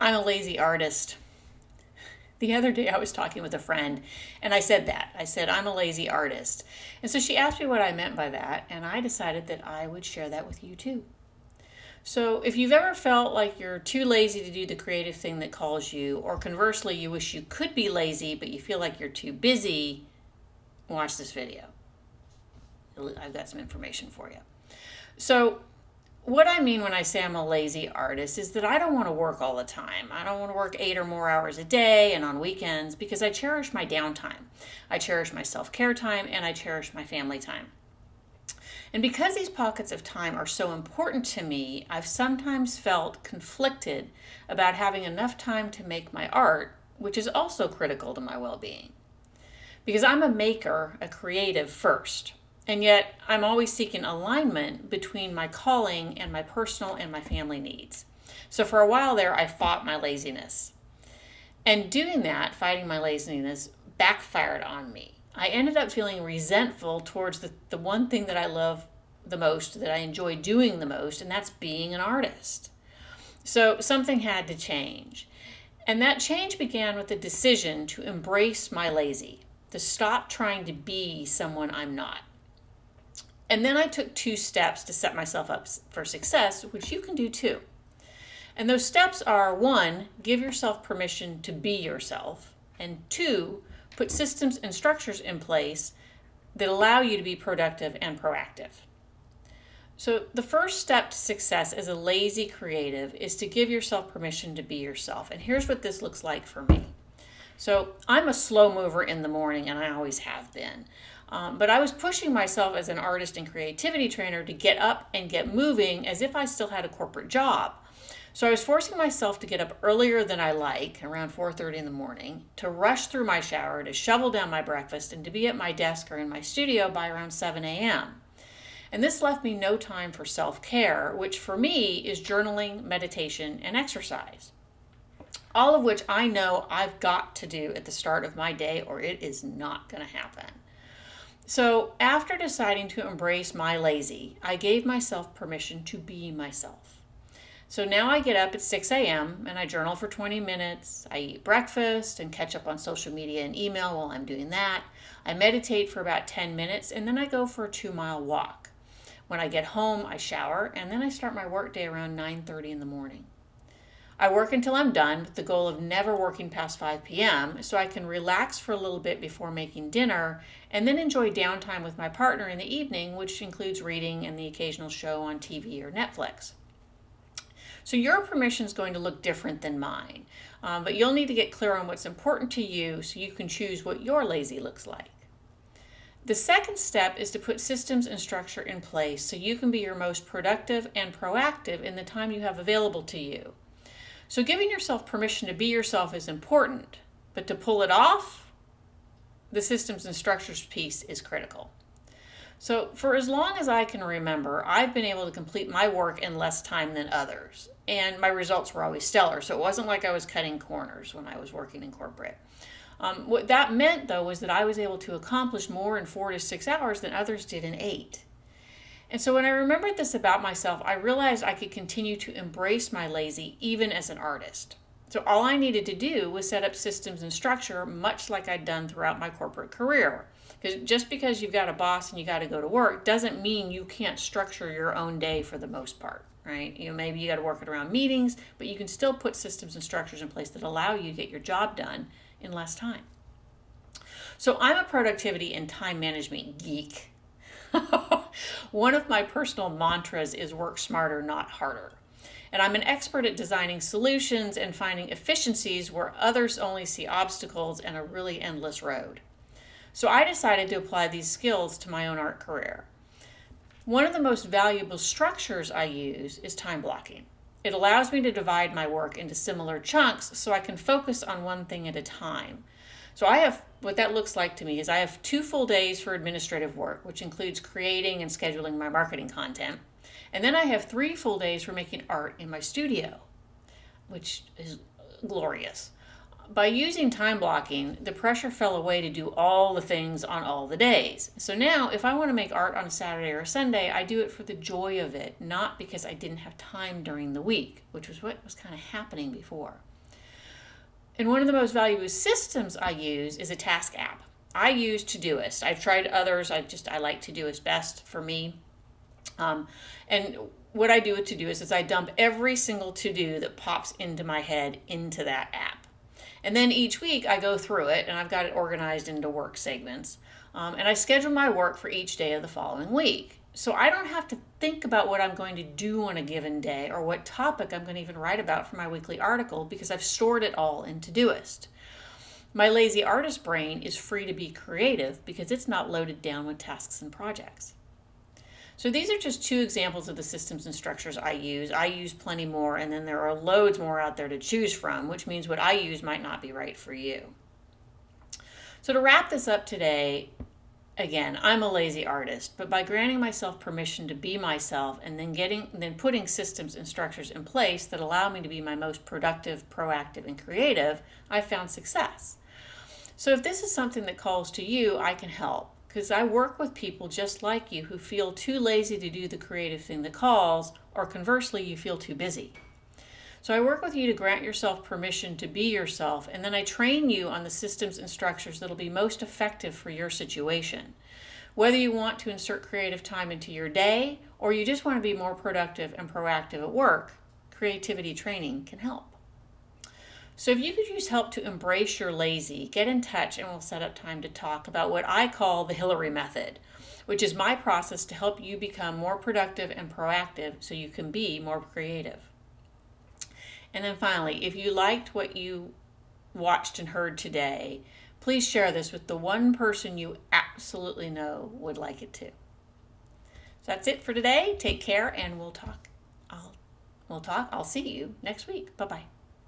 I'm a lazy artist. The other day I was talking with a friend and I said that. I said, I'm a lazy artist. And so she asked me what I meant by that, and I decided that I would share that with you too. So if you've ever felt like you're too lazy to do the creative thing that calls you, or conversely, you wish you could be lazy but you feel like you're too busy, watch this video. I've got some information for you. So what I mean when I say I'm a lazy artist is that I don't want to work all the time. I don't want to work 8 or more hours a day and on weekends, because I cherish my downtime. I cherish my self-care time, and I cherish my family time. And because these pockets of time are so important to me, I've sometimes felt conflicted about having enough time to make my art, which is also critical to my well-being. Because I'm a maker, a creative first. And yet, I'm always seeking alignment between my calling and my personal and my family needs. So for a while there, I fought my laziness. And doing that, fighting my laziness, backfired on me. I ended up feeling resentful towards the one thing that I love the most, that I enjoy doing the most, and that's being an artist. So something had to change. And that change began with the decision to embrace my lazy, to stop trying to be someone I'm not. And then I took 2 steps to set myself up for success, which you can do too. And those steps are: 1, give yourself permission to be yourself. And 2, put systems and structures in place that allow you to be productive and proactive. So the first step to success as a lazy creative is to give yourself permission to be yourself. And here's what this looks like for me. So I'm a slow mover in the morning, and I always have been. But I was pushing myself as an artist and creativity trainer to get up and get moving as if I still had a corporate job. So I was forcing myself to get up earlier than I like, around 4:30 in the morning, to rush through my shower, to shovel down my breakfast, and to be at my desk or in my studio by around 7 a.m. And this left me no time for self-care, which for me is journaling, meditation, and exercise. All of which I know I've got to do at the start of my day, or it is not going to happen. So after deciding to embrace my lazy, I gave myself permission to be myself. So now I get up at 6 a.m. and I journal for 20 minutes. I eat breakfast and catch up on social media and email while I'm doing that. I meditate for about 10 minutes, and then I go for a 2-mile walk. When I get home, I shower, and then I start my workday around 9:30 in the morning. I work until I'm done, with the goal of never working past 5 p.m. so I can relax for a little bit before making dinner, and then enjoy downtime with my partner in the evening, which includes reading and the occasional show on TV or Netflix. So your permission is going to look different than mine, but you'll need to get clear on what's important to you so you can choose what your lazy looks like. The second step is to put systems and structure in place so you can be your most productive and proactive in the time you have available to you. So giving yourself permission to be yourself is important, but to pull it off, the systems and structures piece is critical. So for as long as I can remember, I've been able to complete my work in less time than others, and my results were always stellar, so it wasn't like I was cutting corners when I was working in corporate. What that meant, though, was that I was able to accomplish more in 4 to 6 hours than others did in 8. And so when I remembered this about myself, I realized I could continue to embrace my lazy even as an artist. So all I needed to do was set up systems and structure, much like I'd done throughout my corporate career. Because just because you've got a boss and you got to go to work doesn't mean you can't structure your own day for the most part, right? Maybe you got to work it around meetings, but you can still put systems and structures in place that allow you to get your job done in less time. So I'm a productivity and time management geek. One of my personal mantras is work smarter, not harder. And I'm an expert at designing solutions and finding efficiencies where others only see obstacles and a really endless road. So I decided to apply these skills to my own art career. One of the most valuable structures I use is time blocking. It allows me to divide my work into similar chunks so I can focus on one thing at a time. So what that looks like to me is I have 2 full days for administrative work, which includes creating and scheduling my marketing content. And then I have 3 full days for making art in my studio, which is glorious. By using time blocking, the pressure fell away to do all the things on all the days. So now, if I want to make art on a Saturday or a Sunday, I do it for the joy of it, not because I didn't have time during the week, which was what was kind of happening before. And one of the most valuable systems I use is a task app. I use Todoist. I've tried others. I like Todoist best for me. And what I do with Todoist is I dump every single to-do that pops into my head into that app. And then each week I go through it, and I've got it organized into work segments. And I schedule my work for each day of the following week. So I don't have to think about what I'm going to do on a given day or what topic I'm going to even write about for my weekly article, because I've stored it all in Todoist. My lazy artist brain is free to be creative because it's not loaded down with tasks and projects. So these are just 2 examples of the systems and structures I use. I use plenty more, and then there are loads more out there to choose from, which means what I use might not be right for you. So to wrap this up today, again, I'm a lazy artist, but by granting myself permission to be myself and then putting systems and structures in place that allow me to be my most productive, proactive, and creative, I've found success. So if this is something that calls to you, I can help, because I work with people just like you who feel too lazy to do the creative thing that calls, or conversely, you feel too busy. So I work with you to grant yourself permission to be yourself, and then I train you on the systems and structures that'll be most effective for your situation. Whether you want to insert creative time into your day, or you just want to be more productive and proactive at work, creativity training can help. So if you could use help to embrace your lazy, get in touch and we'll set up time to talk about what I call the Hilary method, which is my process to help you become more productive and proactive so you can be more creative. And then finally, if you liked what you watched and heard today, please share this with the one person you absolutely know would like it too. So that's it for today. Take care, and we'll talk. I'll see you next week. Bye-bye.